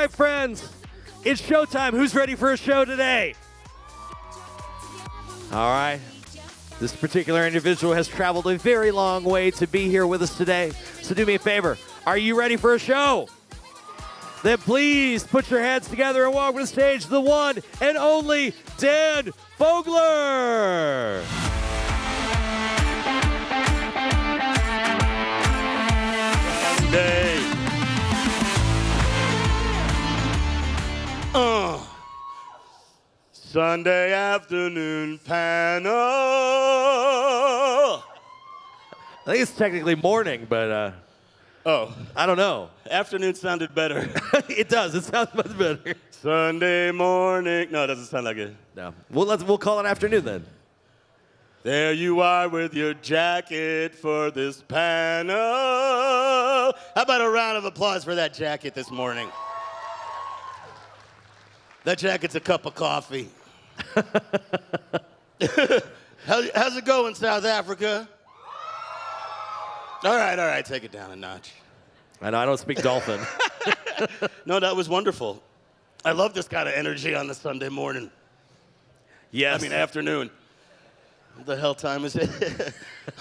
right, friends, it's showtime. Who's ready for a show today? All right. This particular individual has traveled a very long way to be here with us today. So do me a favor. Are you ready for a show? Then please put your hands together and welcome to the stage the one and only Dan Fogler. Sunday. Sunday afternoon panel. I think it's technically morning, but I don't know. Afternoon sounded better. It does. It sounds much better. Sunday morning. No, it doesn't sound like it. No. We'll call it afternoon then. There you are with your jacket for this panel. How about a round of applause for that jacket this morning? That jacket's a cup of coffee. How's it going, South Africa? All right, take it down a notch. I know, I don't speak dolphin. No, that was wonderful. I love this kind of energy on the Sunday morning. Yes. I mean, afternoon. What the hell time is it?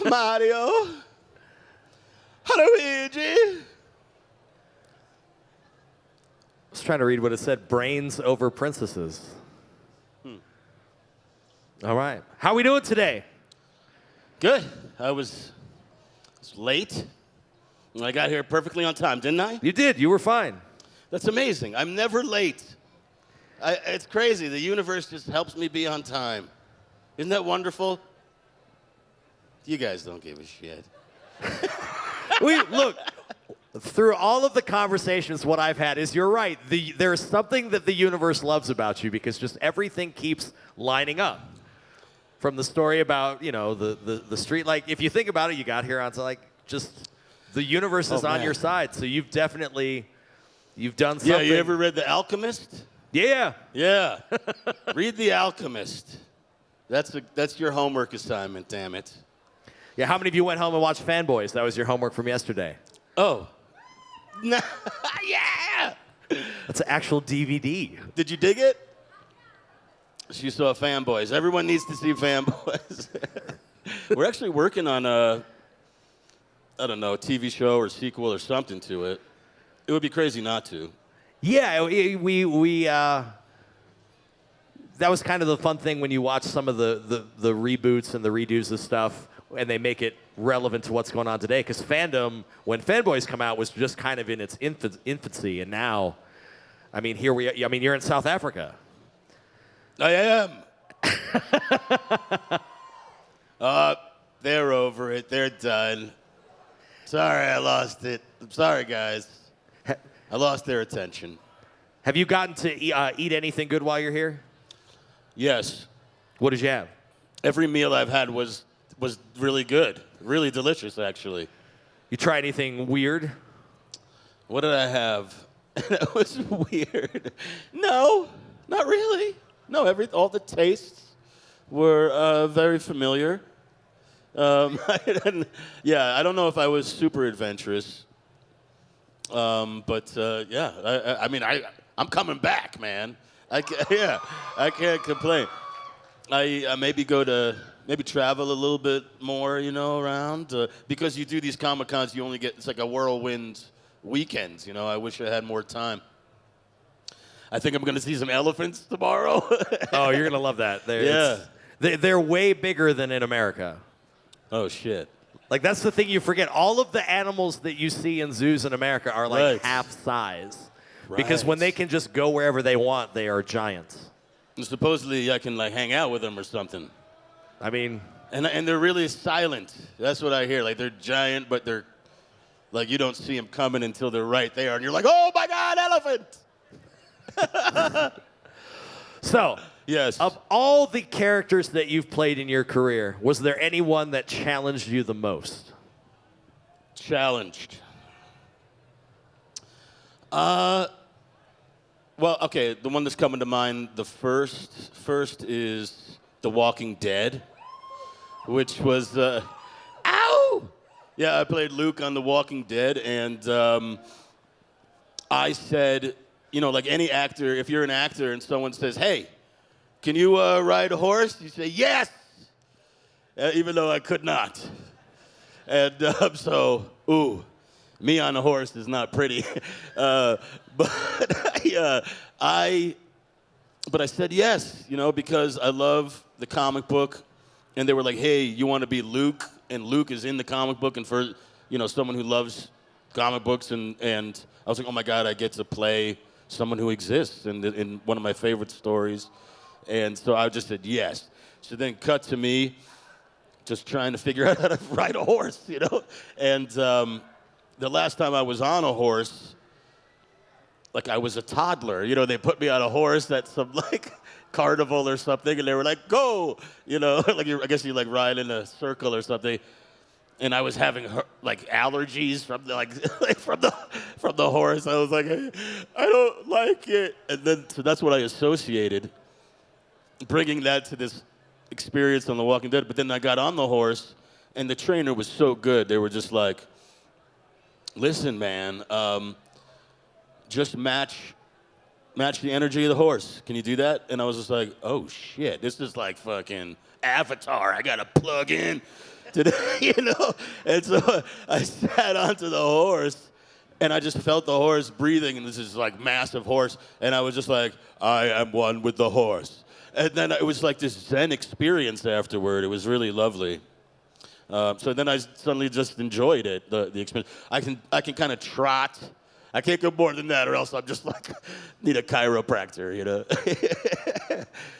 Mario? Luigi? I was trying to read what it said. Brains over princesses. All right. How are we doing today? Good. I was late. I got here perfectly on time, didn't I? You did. You were fine. That's amazing. I'm never late. It's crazy. The universe just helps me be on time. Isn't that You guys don't give a shit. Look, through all of the conversations, what I've had is you're right. There's something that the universe loves about you because just everything keeps lining up. From the story about, the street, like, if you think about it, you got here on, just the universe is on your side. So you've done something. Yeah, you ever read The Alchemist? Yeah. Yeah. Read The Alchemist. That's your homework assignment, damn it. Yeah, how many of you went home and watched Fanboys? That was your homework from yesterday. Oh. Yeah! That's an actual DVD. Did you dig it? She saw Fanboys. Everyone needs to see Fanboys. We're actually working on a TV show or sequel or something to it. It would be crazy not to. Yeah, we that was kind of the fun thing when you watch some of the reboots and the redos of stuff, and they make it relevant to what's going on today. Because fandom, when Fanboys come out, was just kind of in its infancy, and now, here we are. You're in South Africa. I am. They're over it. They're done. Sorry, I lost it. I'm sorry, guys. I lost their attention. Have you gotten to eat anything good while you're here? Yes. What did you have? Every meal I've had was really good. Really delicious, actually. You try anything weird? What did I have? That was weird. No, not really. No, all the tastes were very familiar. I don't know if I was super adventurous. But I'm coming back, man. I can't complain. I maybe travel a little bit more, around because you do these Comic-Cons, you only get, it's like a whirlwind weekend. I wish I had more time. I think I'm going to see some elephants tomorrow. Oh, you're going to love that. They're way bigger than in America. Oh, shit. Like, that's the thing you forget. All of the animals that you see in zoos in America are like half size. Right. Because when they can just go wherever they want, they are giants. And supposedly I can hang out with them or something. And they're really silent. That's what I hear. Like, they're giant, but they're like, you don't see them coming until they're right there. And you're like, oh my God, elephant! So, yes. Of all the characters that you've played in your career, was there anyone that challenged you the most? Challenged. Well, okay, the one that's coming to mind, the first is The Walking Dead, which was, ow! Yeah, I played Luke on The Walking Dead, and I said, you know, like any actor, if you're an actor and someone says, hey, can you ride a horse? You say, yes, even though I could not. And so, ooh, me on a horse is not pretty. But but I said yes, you know, because I love the comic book. And they were like, hey, you want to be Luke? And Luke is in the comic book. And for, you know, someone who loves comic books. And I was like, oh, my God, I get to play someone who exists in one of my favorite stories. And so I just said yes. So then cut to me just trying to figure out how to ride a horse, you know. And the last time I was on a horse, like I was a toddler. You know, they put me on a horse at some, like, carnival or something, and they were like, go, you know, like I guess you like ride in a circle or something, and I was having like allergies from the, like from the horse. I was like, hey, I don't like it, and then so that's what I associated, bringing that to this experience on The Walking Dead. But then I got on the horse, and the trainer was so good. They were just like, listen, man, just match the energy of the horse. Can you do that? And I was just like, oh, shit. This is like fucking Avatar. I got to plug in today, you know? And so I sat onto the horse, and I just felt the horse breathing, and this is like massive horse. And I was just like, I am one with the horse. And then it was like this Zen experience afterward. It was really lovely. So then I suddenly just enjoyed it, the experience. I can kind of trot. I can't go more than that, or else I'm just like, need a chiropractor, you know?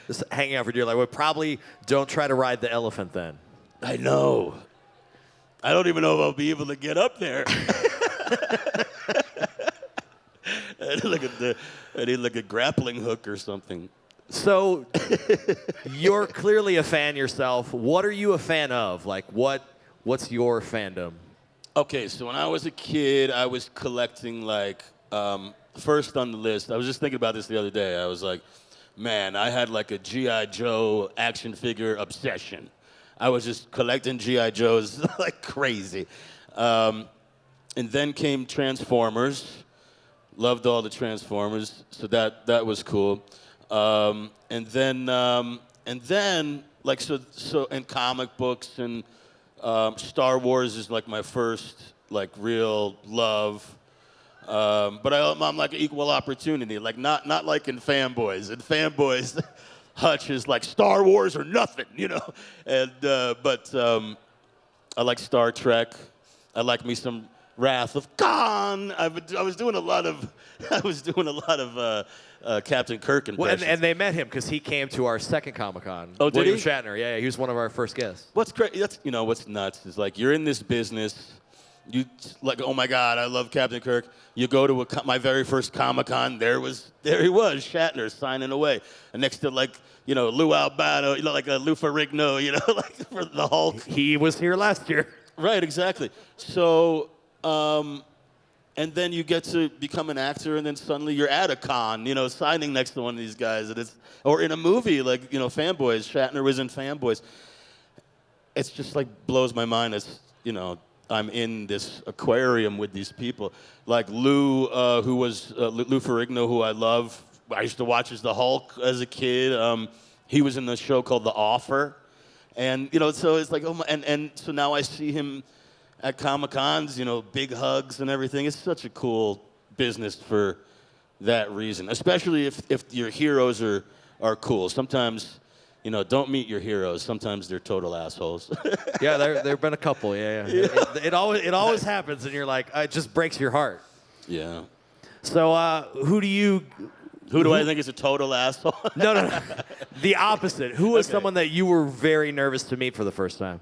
Just hanging out for dear life. Well, probably don't try to ride the elephant then. I know. I don't even know if I'll be able to get up there. I need like a grappling hook or something. So you're clearly a fan yourself. What are you a fan of? Like, what's your fandom? Okay, so when I was a kid, I was collecting, like, first on the list. I was just thinking about this the other day. I was like, man, I had like a G.I. Joe action figure obsession. I was just collecting G.I. Joes like crazy. And then came Transformers. Loved all the Transformers, so that was cool. And then like so in comic books and Star Wars is like my first like real love, but I'm like equal opportunity, like not like in Fanboys. In Fanboys, Hutch is like Star Wars or nothing, you know. And but I like Star Trek. I like me some Wrath of Khan. I was doing a lot of Captain Kirk impressions. Well, and they met him because he came to our second Comic-Con. Oh, did William he? Shatner. Yeah, he was one of our first guests. What's crazy? That's, you know, what's nuts is like you're in this business. You like, oh my God, I love Captain Kirk. You go to my very first Comic-Con. There he was, Shatner signing away, and next to like, you know, Lou Albano, you know, like a Lou Ferrigno, you know, like for the Hulk. He was here last year. Right, exactly. So, and then you get to become an actor, and then suddenly you're at a con, you know, signing next to one of these guys, and or in a movie like, you know, Fanboys. Shatner was in Fanboys. It's just like blows my mind as, you know, I'm in this aquarium with these people. Like Lou, who was Lou Ferrigno, who I love. I used to watch as the Hulk as a kid. He was in the show called The Offer. And, you know, so it's like, oh my, and so now I see him at Comic-Cons, you know, big hugs and everything. It's such a cool business for that reason, especially if your heroes are cool. Sometimes, you know, don't meet your heroes. Sometimes they're total assholes. Yeah, there've been a couple. Yeah. It always happens, and you're like, it just breaks your heart. Yeah. So who do I think is a total asshole? No. The opposite. Who was Okay. someone that you were very nervous to meet for the first time?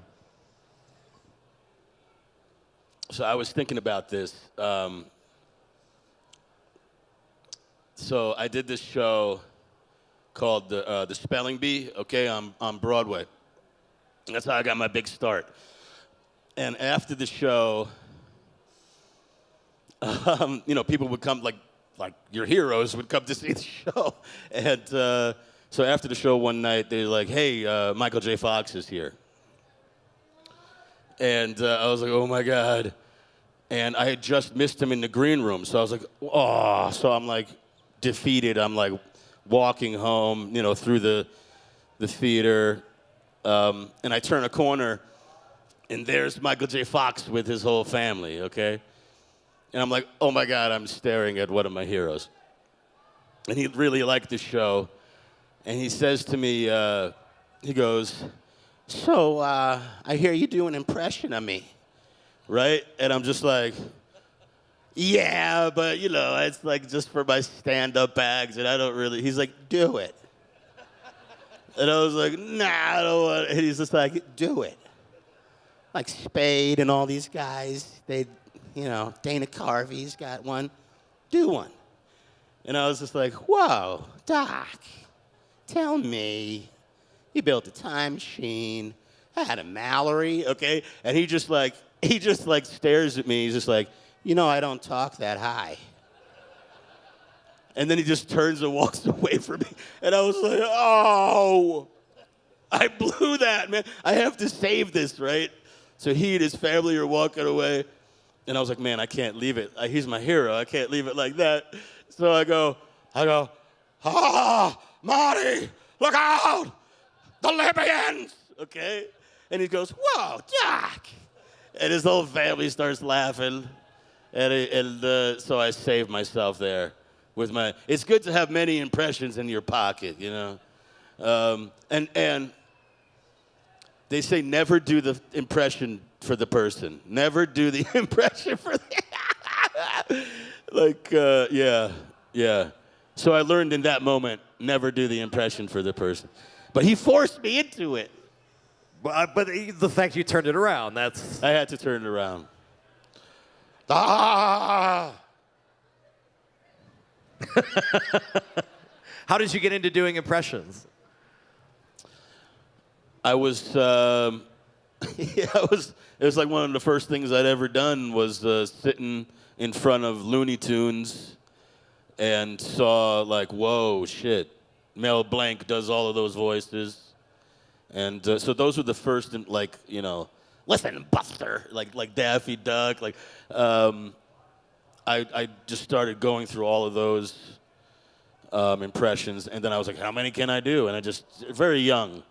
So I was thinking about this. So I did this show called the Spelling Bee, okay, on Broadway. That's how I got my big start. And after the show, you know, people would come, like your heroes would come to see the show. And so after the show one night, they're like, hey, Michael J. Fox is here. And I was like, oh my God. And I had just missed him in the green room. So I was like, oh. So I'm like defeated. I'm like walking home, through the theater, and I turn a corner, and there's Michael J. Fox with his whole family, okay? And I'm like, oh my God, I'm staring at one of my heroes. And he really liked the show. And he says to me, he goes, so I hear you do an impression of me, right? And I'm just like, yeah, but it's like just for my stand-up bags, and I don't really, he's like, do it. And I was like, nah, I don't want it. And he's just like, do it. Like Spade and all these guys, Dana Carvey's got one, do one. And I was just like, whoa, Doc, tell me, you built a time machine, I had a Mallory, okay? And he just stares at me, he's just like, I don't talk that high. And then he just turns and walks away from me. And I was like, oh, I blew that, man. I have to save this, right? So he and his family are walking away. And I was like, man, I can't leave it. He's my hero. I can't leave it like that. So I go, Marty, look out, the Libyans, okay? And he goes, whoa, Doc. And his whole family starts laughing. And so I saved myself there with my, it's good to have many impressions in your pocket, And they say never do the impression for the person. Never do the impression for yeah. So I learned in that moment, never do the impression for the person. But he forced me into it. But the fact you turned it around, that's... I had to turn it around. Ah! How did you get into doing impressions? I was, it was like one of the first things I'd ever done was sitting in front of Looney Tunes and saw like, whoa, shit, Mel Blanc does all of those voices. And so those were the first, listen, Buster, like Daffy Duck, I just started going through all of those impressions, and then I was like, how many can I do? And I just, very young.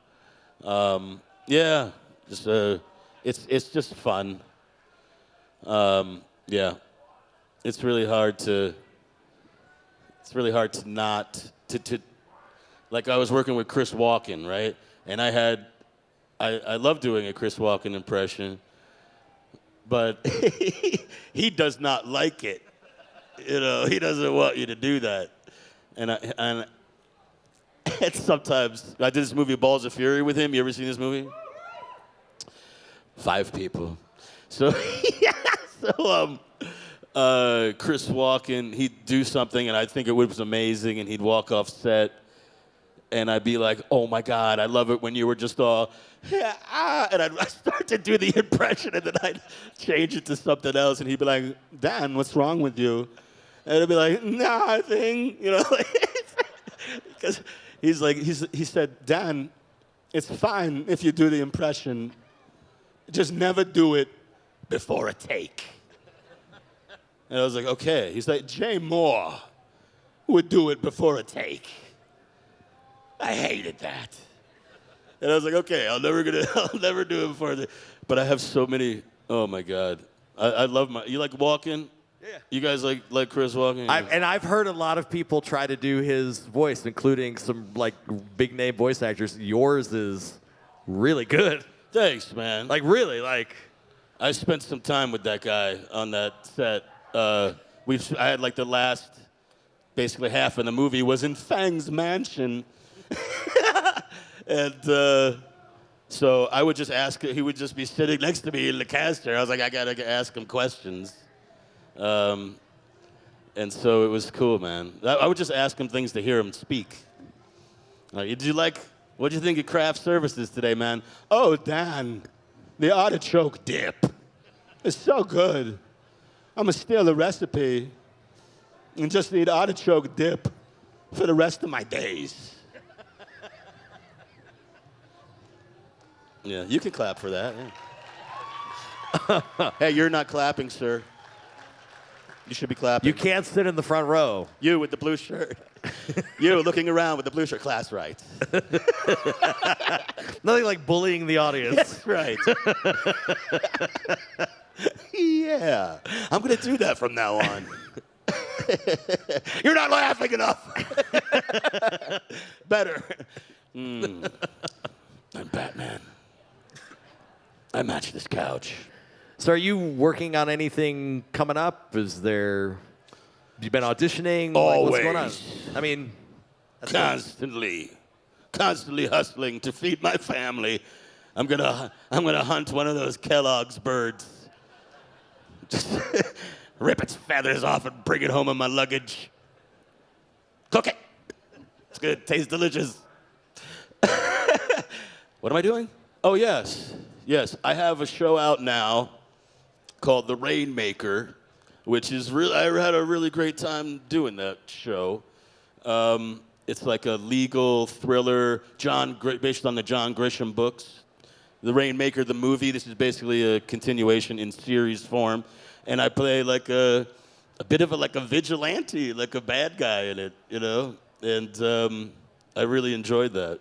It's just fun. It's really hard to not, like I was working with Chris Walken, right? And I love doing a Chris Walken impression, but he does not like it. He doesn't want you to do that. And sometimes, I did this movie, Balls of Fury, with him. You ever seen this movie? 5 people. So, Chris Walken, he'd do something, and I think it was amazing, and he'd walk off set, and I'd be like, oh my God, I love it when you were just all, and I'd start to do the impression, and then I'd change it to something else, and he'd be like, Dan, what's wrong with you? And I'd be like, nothing, because he said, Dan, it's fine if you do the impression, just never do it before a take. And I was like, okay. He's like, Jay Moore would do it before a take. I hated that. And I was like, okay, I'll never do it before the, but I have so many, oh my God. I love you like Walken? Yeah. You guys like Chris Walken? And I've heard a lot of people try to do his voice, including some big name voice actors. Yours is really good. Thanks, man. Really. I spent some time with that guy on that set. I had the last, basically half of the movie was in Fang's mansion. And so I would just ask, he would just be sitting next to me in the cast chair. I was like, I gotta ask him questions. And so it was cool, man. I would just ask him things to hear him speak. What'd you think of craft services today, man? Oh, Dan, the artichoke dip. It's so good. I'm gonna steal the recipe and just eat artichoke dip for the rest of my days. Yeah, you can clap for that. Yeah. Hey, you're not clapping, sir. You should be clapping. You can't sit in the front row. You with the blue shirt. You looking around with the blue shirt. Class right. Nothing like bullying the audience. That's right. Yeah. I'm going to do that from now on. You're not laughing enough. Better. I'm Batman. I match this couch. So are you working on anything coming up? Have you been auditioning? Always. Like, what's going on? I mean, Constantly hustling to feed my family. I'm gonna hunt one of those Kellogg's birds. Just rip its feathers off and bring it home in my luggage. Cook it. It's good. Tastes delicious. What am I doing? Oh, yes. Yes, I have a show out now called The Rainmaker, which is really, I had a really great time doing that show. It's like a legal thriller, based on the John Grisham books. The Rainmaker, the movie, this is basically a continuation in series form. And I play like a bit of a vigilante, like a bad guy in it, you know? And I really enjoyed that.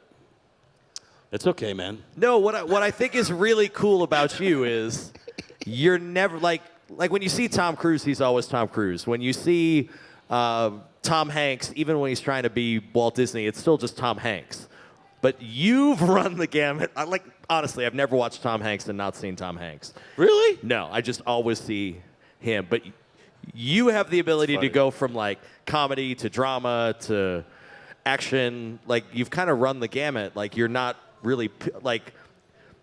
It's okay, man. No, what I think is really cool about you is you're never like when you see Tom Cruise, he's always Tom Cruise. When you see Tom Hanks, even when he's trying to be Walt Disney, it's still just Tom Hanks. But you've run the gamut. Honestly, I've never watched Tom Hanks and not seen Tom Hanks. Really? No, I just always see him. But you have the ability to go from like comedy to drama to action. Like you've kind of run the gamut. Like you're not really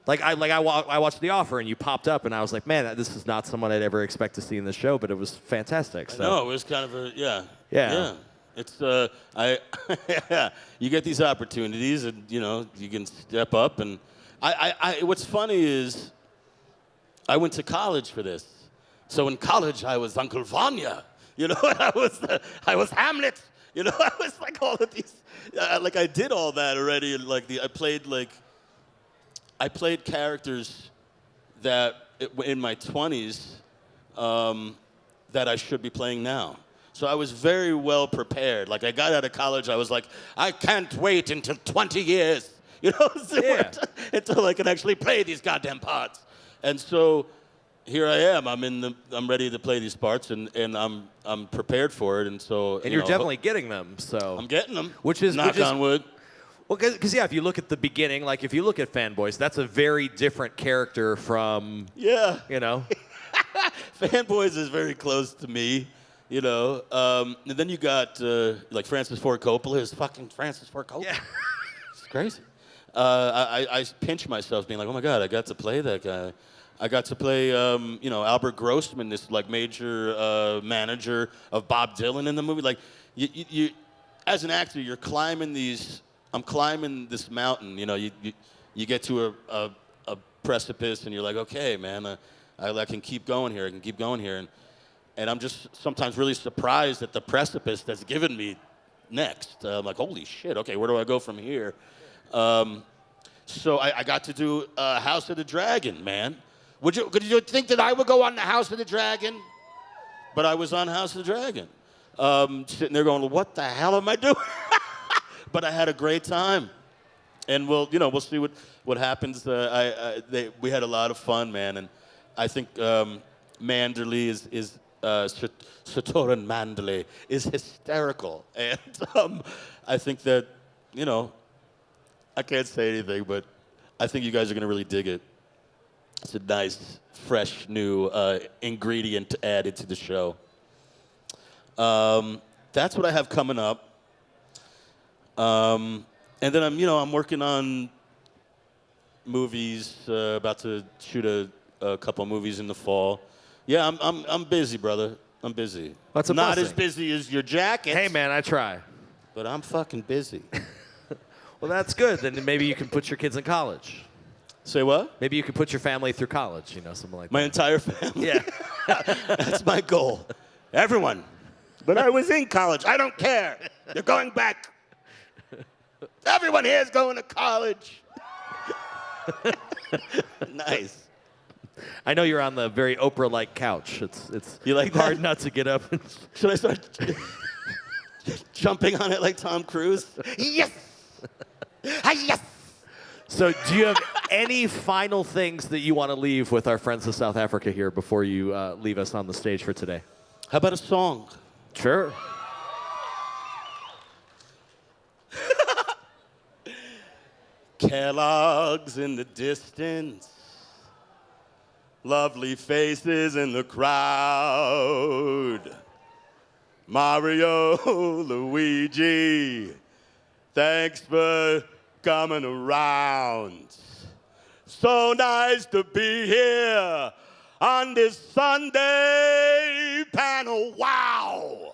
I watched The Offer and you popped up and I was like, man, this is not someone I'd ever expect to see in the show, but it was fantastic. So. No, it was kind of a Yeah. It's you get these opportunities and you can step up and what's funny is I went to college for this. So in college I was Uncle Vanya, I was Hamlet, I was like all of these I did all that already and I played characters that in my 20s that I should be playing now. So I was very well prepared. Like I got out of college, I was like, I can't wait until 20 years, until I can actually play these goddamn parts. And so here I am. I'm ready to play these parts, and I'm prepared for it. And so you're definitely getting them. So I'm getting them. Which is knock on wood. Well, because if you look at the beginning, like if you look at Fanboys, that's a very different character from Fanboys is very close to me. And then you got like Francis Ford Coppola is fucking Francis Ford Coppola. Yeah. It's crazy. I pinch myself being like, oh my God, I got to play that guy. I got to play, Albert Grossman, this like major manager of Bob Dylan in the movie. Like, you as an actor, you're climbing these. I'm climbing this mountain. You get to a precipice, and you're like, okay, man, I can keep going here. I can keep going here, and I'm just sometimes really surprised at the precipice that's given me next. I'm like, holy shit. Okay, where do I go from here? So I got to do House of the Dragon, man. Could you think that I would go on the House of the Dragon? But I was on House of the Dragon. Sitting there going, what the hell am I doing? But I had a great time. And we'll see what happens. We had a lot of fun, man. And I think Manderley is Satoran Manderley is hysterical. And I think that, I can't say anything, but I think you guys are going to really dig it. It's a nice, fresh, new ingredient added to the show. That's what I have coming up. And then I'm working on movies. About to shoot a couple movies in the fall. Yeah, I'm busy, brother. I'm busy. That's a Not blessing. as busy as your jacket. Hey, man, I try. But I'm fucking busy. Well, that's good. Then maybe you can put your kids in college. Say what? Maybe you could put your family through college, something like My that. entire family. Yeah. That's my goal. Everyone. But I was in college. I don't care. You're going back. Everyone here is going to college. Nice. I know you're on the very Oprah-like couch. It's You like hard that? not to get up. Should I start jumping on it like Tom Cruise? Yes! Yes! So do you have any final things that you want to leave with our friends of South Africa here before you leave us on the stage for today? How about a song? Sure. Kellogg's in the distance, lovely faces in the crowd. Mario, Luigi, thanks for coming around. So nice to be here on this Sunday panel. Wow!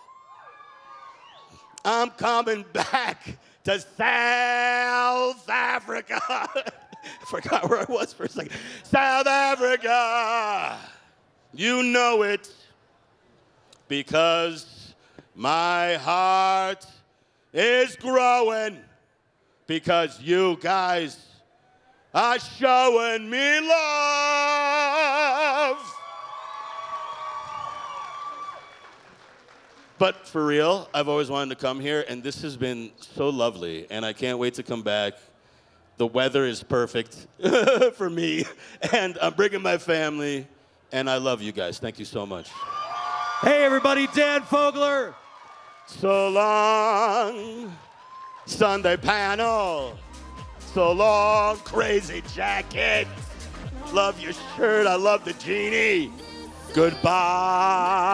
I'm coming back to South Africa. I forgot where I was for a second. South Africa. You know it because my heart is growing because you guys are showing me love. But for real, I've always wanted to come here, and this has been so lovely, and I can't wait to come back. The weather is perfect for me, and I'm bringing my family, and I love you guys. Thank you so much. Hey, everybody, Dan Fogler. So long, Sunday panel. So long, crazy jacket. Love your shirt. I love the genie. Goodbye.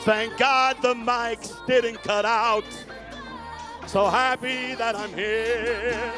Thank God the mics didn't cut out. So happy that I'm here.